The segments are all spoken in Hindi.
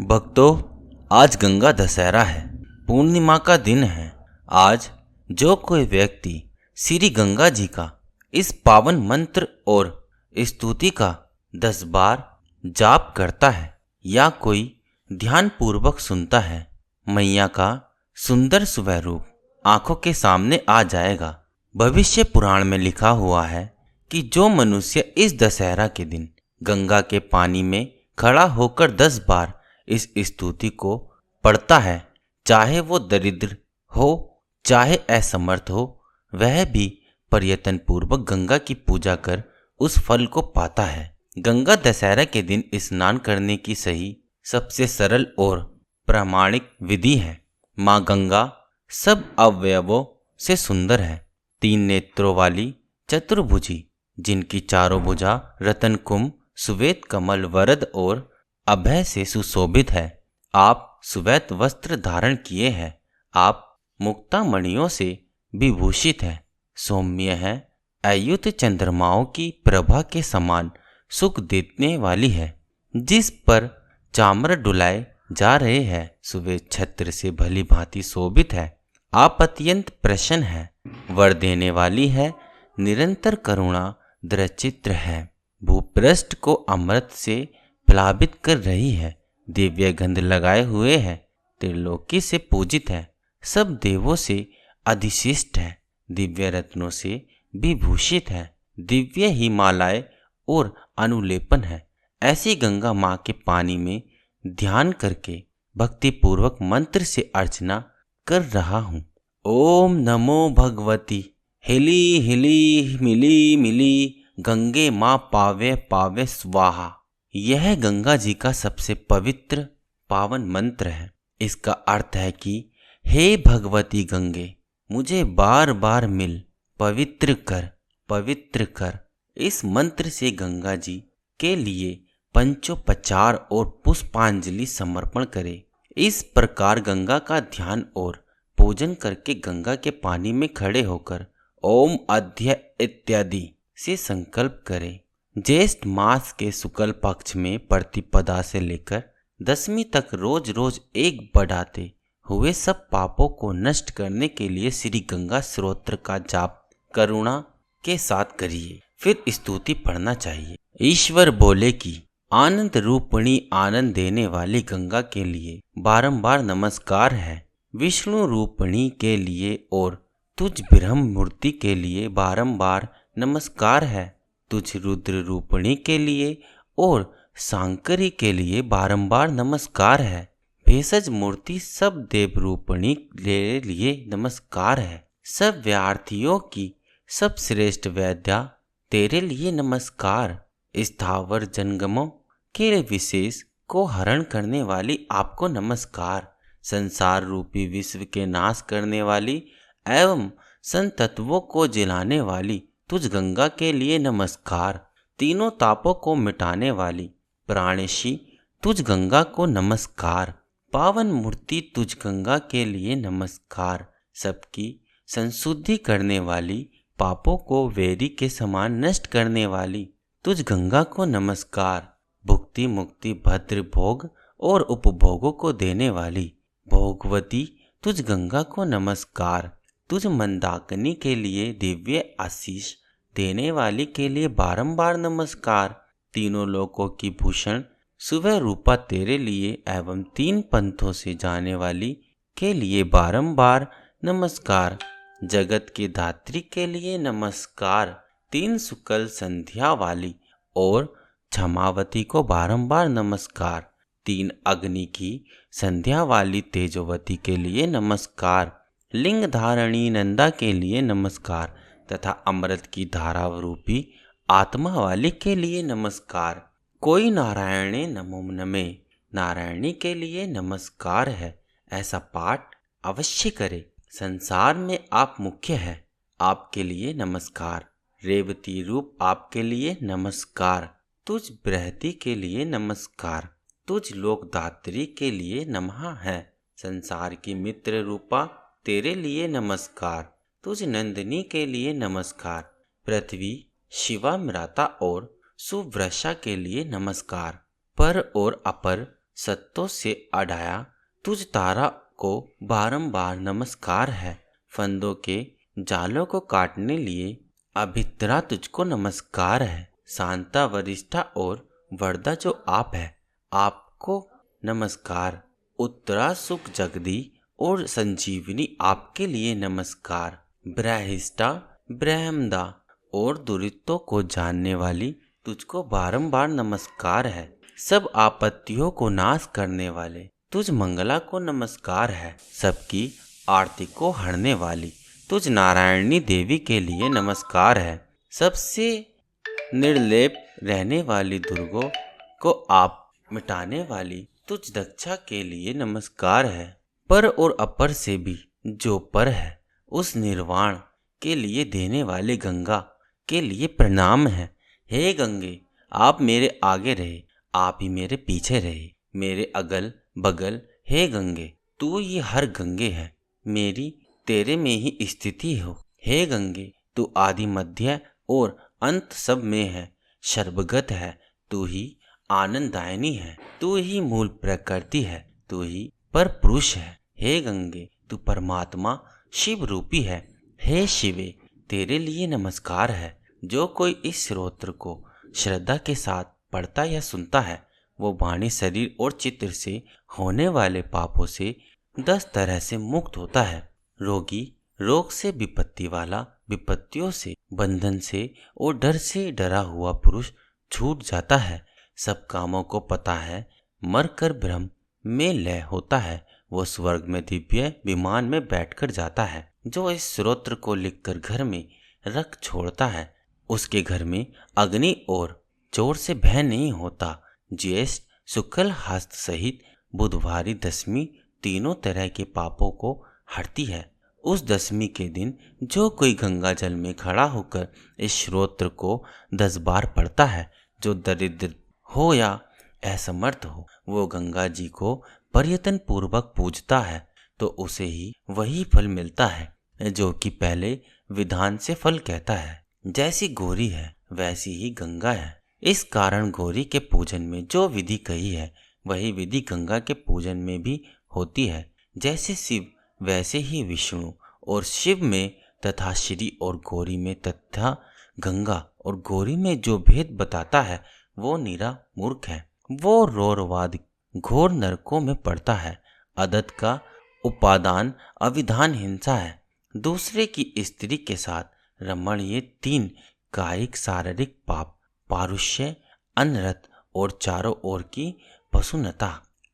भक्तों, आज गंगा दशहरा है। पूर्णिमा का दिन है। आज जो कोई व्यक्ति श्री गंगा जी का इस पावन मंत्र और स्तुति का 10 बार जाप करता है या कोई ध्यान पूर्वक सुनता है, मैया का सुंदर सुवह रूप आंखों के सामने आ जाएगा। भविष्य पुराण में लिखा हुआ है कि जो मनुष्य इस दशहरा के दिन गंगा के पानी में खड़ा होकर 10 बार इस स्तुति को पढ़ता है, चाहे वो दरिद्र हो चाहे असमर्थ हो, वह भी प्रयत्न पूर्वक गंगा की पूजा कर उस फल को पाता है। गंगा दशहरा के दिन स्नान करने की सही, सबसे सरल और प्रामाणिक विधि है। माँ गंगा सब अवयवों से सुंदर है। 3 नेत्रों वाली चतुर्भुजी, जिनकी चारों भुजा रतन कुंभ, श्वेत कमल, वरद और अभय से सुशोभित है। आप श्वेत वस्त्र धारण किए हैं। आप मुक्ता मणियों से विभूषित है। सौम्य है, अयुत चंद्रमाओं की प्रभा के समान सुख देने वाली है। जिस पर चामर डुलाए जा रहे हैं, श्वेत छत्र से भली भांति शोभित है। आप अत्यंत प्रसन्न है, वर देने वाली है, निरंतर करुणा दृचित्र है। भूपृष्ठ को अमृत से प्लावित कर रही है। दिव्य गंध लगाए हुए है, त्रिलोकी से पूजित है, सब देवों से अधिशिष्ट है, दिव्य रत्नों से विभूषित है, दिव्य ही मालाएं और अनुलेपन है। ऐसी गंगा माँ के पानी में ध्यान करके भक्ति पूर्वक मंत्र से अर्चना कर रहा हूँ। ओम नमो भगवती हिली हिली मिली मिली गंगे माँ पावे पावे स्वाहा। यह गंगा जी का सबसे पवित्र पावन मंत्र है। इसका अर्थ है कि हे भगवती गंगे, मुझे बार बार मिल, पवित्र कर। इस मंत्र से गंगा जी के लिए पंचोपचार और पुष्पांजलि समर्पण करें। इस प्रकार गंगा का ध्यान और पूजन करके गंगा के पानी में खड़े होकर ओम अध्य इत्यादि से संकल्प करें। ज्येष्ठ मास के शुक्ल पक्ष में प्रतिपदा से लेकर 10वीं तक रोज रोज एक बढ़ाते हुए सब पापों को नष्ट करने के लिए श्री गंगा स्तोत्र का जाप करुणा के साथ करिए। फिर स्तुति पढ़ना चाहिए। ईश्वर बोले कि आनंद रूपिणी, आनंद देने वाली गंगा के लिए बारंबार नमस्कार है। विष्णु रूपिणी के लिए और तुझ ब्रह्म मूर्ति के लिए बारंबार नमस्कार है। तुझ रुद्र रूपिणी के लिए और सांकरी के लिए बारंबार नमस्कार है। भेषज मूर्ति सब देव रूपिणी के लिए नमस्कार है। सब व्यार्थियों की सब श्रेष्ठ वैद्या तेरे लिए नमस्कार। स्थावर जंगमों के विशेष को हरण करने वाली आपको नमस्कार। संसार रूपी विश्व के नाश करने वाली एवं संतत्वों को जिलाने वाली तुझ गंगा के लिए नमस्कार। तीनों तापों को मिटाने वाली प्राणेशी तुझ गंगा को नमस्कार। पावन मूर्ति तुझ गंगा के लिए नमस्कार। सबकी संशुद्धि करने वाली, पापों को वेरी के समान नष्ट करने वाली तुझ गंगा को नमस्कार। भुक्ति मुक्ति भद्र भोग और उपभोगों को देने वाली भोगवती तुझ गंगा को नमस्कार। तुझ मंदाकिनी के लिए दिव्य आशीष देने वाली के लिए बारंबार नमस्कार। तीनों लोकों की भूषण सुवह रूपा तेरे लिए एवं 3 पंथों से जाने वाली के लिए बारंबार नमस्कार। जगत की धात्री के लिए नमस्कार। 3 शुक्ल संध्या वाली और क्षमावती को बारंबार नमस्कार। 3 अग्नि की संध्या वाली तेजोवती के लिए नमस्कार। लिंग धारणी नंदा के लिए नमस्कार तथा अमृत की धारा रूपी आत्मा वाली के लिए नमस्कार। कोई नारायणे नमो नमे, नारायणी के लिए नमस्कार है, ऐसा पाठ अवश्य करे। संसार में आप मुख्य है, आपके लिए नमस्कार। रेवती रूप आपके लिए नमस्कार। तुझ बृहति के लिए नमस्कार। तुझ लोकदात्री के लिए नमः है। संसार की मित्र रूपा तेरे लिए नमस्कार। तुझ नंदिनी के लिए नमस्कार। पृथ्वी, शिवा, मृता और सुवृषा के लिए नमस्कार। पर और अपर सत्तों से अढ़ाया तुझ तारा को बारंबार नमस्कार है। फंदों के जालों को काटने लिए अभितरा तुझको नमस्कार है। शांता वरिष्ठा और वरदा जो आप है, आपको नमस्कार। उत्तरा सुख जगदी और संजीवनी आपके लिए नमस्कार। ब्रहिष्ठा ब्रह्मदा और दुरितों को जानने वाली तुझको बारंबार नमस्कार है। सब आपत्तियों को नाश करने वाले तुझ मंगला को नमस्कार है। सबकी आरती को हरने वाली तुझ नारायणी देवी के लिए नमस्कार है। सबसे निर्लेप रहने वाली दुर्गों को आप मिटाने वाली तुझ दक्षा के लिए नमस्कार है। पर और अपर से भी जो पर है, उस निर्वाण के लिए देने वाले गंगा के लिए प्रणाम है। हे गंगे, आप मेरे आगे रहे, आप ही मेरे पीछे रहे, मेरे अगल बगल। हे गंगे, तू ही हर गंगे है, मेरी तेरे में ही स्थिति हो। हे गंगे, तू आदि मध्य और अंत सब में है, सर्वगत है, तू ही आनंददायिनी है, तू ही मूल प्रकृति है, तू ही पर पुरुष है। हे गंगे, तू परमात्मा शिव रूपी है। हे शिवे, तेरे लिए नमस्कार है। जो कोई इस स्तोत्र को श्रद्धा के साथ पढ़ता या सुनता है, वो वाणी, शरीर और चित्र से होने वाले पापों से 10 तरह से मुक्त होता है। रोगी रोग से, विपत्ति वाला विपत्तियों से, बंधन से और डर से डरा हुआ पुरुष छूट जाता है। सब कामों को पता है, मर कर ब्रह्म में लय होता है। वो स्वर्ग में दिव्य विमान में बैठकर जाता है। जो इस स्तोत्र को लिखकर घर में रख छोड़ता है, उसके घर में अग्नि और चोर से भय नहीं होता। ज्येष्ठ शुक्ल हस्त सहित बुधवारी दशमी तीनों तरह के पापों को हरती है। उस दशमी के दिन जो कोई गंगा जल में खड़ा होकर इस स्तोत्र को 10 बार पढ़ता है, जो दरिद्र हो या असमर्थ हो, वो गंगा जी को प्रयत्न पूर्वक पूजता है तो उसे ही वही फल मिलता है जो कि पहले विधान से फल कहता है। जैसी गौरी है वैसी ही गंगा है। इस कारण गौरी के पूजन में जो विधि कही है, वही विधि गंगा के पूजन में भी होती है। जैसे शिव वैसे ही विष्णु, और शिव में तथा श्री और गौरी में तथा गंगा और गौरी में जो भेद बताता है, वो निरा मूर्ख है। वो रौरवाद घोर नरकों में पड़ता है। अदत्त का उपादान अविधान हिंसा है। दूसरे की स्त्री के साथ रमण, ये 3 कायिक शारीरिक पाप, पारुष्य, अनरत और चारों ओर की पशुनता,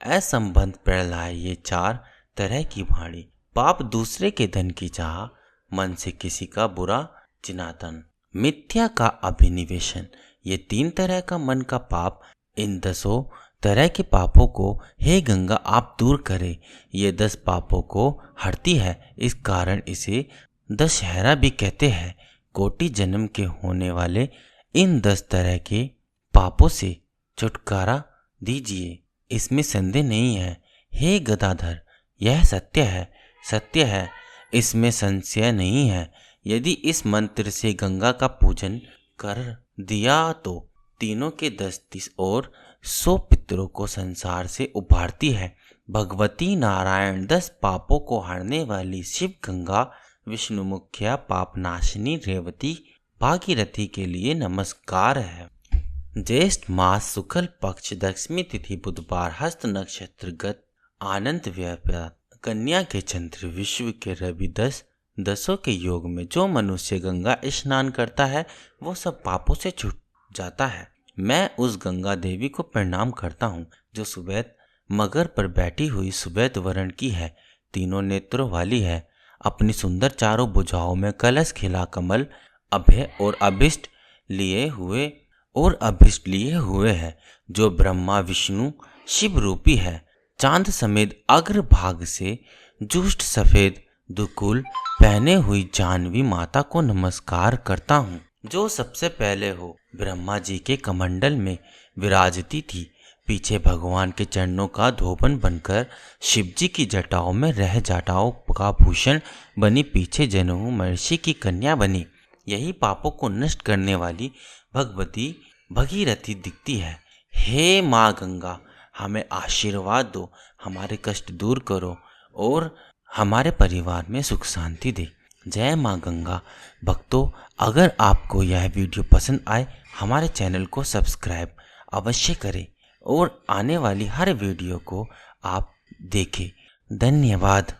असंबंध, प्रलय, ये 4 तरह की वाणी पाप। दूसरे के धन की चाह, मन से किसी का बुरा चिंतन, मिथ्या का अभिनिवेशन, ये 3 तरह का मन का पाप। इन 10 तरह के पापों को हे गंगा आप दूर करें। ये 10 पापों को हरती है, इस कारण इसे दशहरा भी कहते हैं। कोटि जन्म के होने वाले इन 10 तरह के पापों से छुटकारा दीजिए, इसमें संदेह नहीं है। हे गदाधर, यह सत्य है, सत्य है, इसमें संशय नहीं है। यदि इस मंत्र से गंगा का पूजन कर दिया तो तीनों के 10 और 100 पितरों को संसार से उभारती है। भगवती नारायण 10 पापों को हरने वाली शिव गंगा, विष्णु मुखिया पापनाशिनी रेवती भागीरथी के लिए नमस्कार है। ज्येष्ठ मास शुक्ल पक्ष दशमी तिथि बुधवार, हस्त नक्षत्र गत आनंद व्यापार, कन्या के चंद्र, विश्व के रवि, 10 के योग में जो मनुष्य गंगा स्नान करता है, वो सब पापों से छूट जाता है। मैं उस गंगा देवी को प्रणाम करता हूँ जो सुवैत मगर पर बैठी हुई सुवैत वर्ण की है, तीनों नेत्रों वाली है, अपनी सुंदर चारों भुजाओं में कलश खिला कमल अभय और अभिष्ट लिए हुए है, जो ब्रह्मा विष्णु शिव रूपी है। चांद समेत अग्रभाग से जुष्ट सफेद दुकुल पहने हुई जानवी माता को नमस्कार करता हूँ, जो सबसे पहले हो ब्रह्मा जी के कमंडल में विराजती थी। पीछे भगवान के चरणों का धोबन बनकर शिव जी की जटाओं में रह जटाओं का भूषण बनी, पीछे जनहु महर्षि की कन्या बनी। यही पापों को नष्ट करने वाली भगवती भगीरथी दिखती है। हे माँ गंगा, हमें आशीर्वाद दो, हमारे कष्ट दूर करो और हमारे परिवार में सुख शांति दे। जय माँ गंगा। भक्तों, अगर आपको यह वीडियो पसंद आए, हमारे चैनल को सब्सक्राइब अवश्य करें और आने वाली हर वीडियो को आप देखें। धन्यवाद।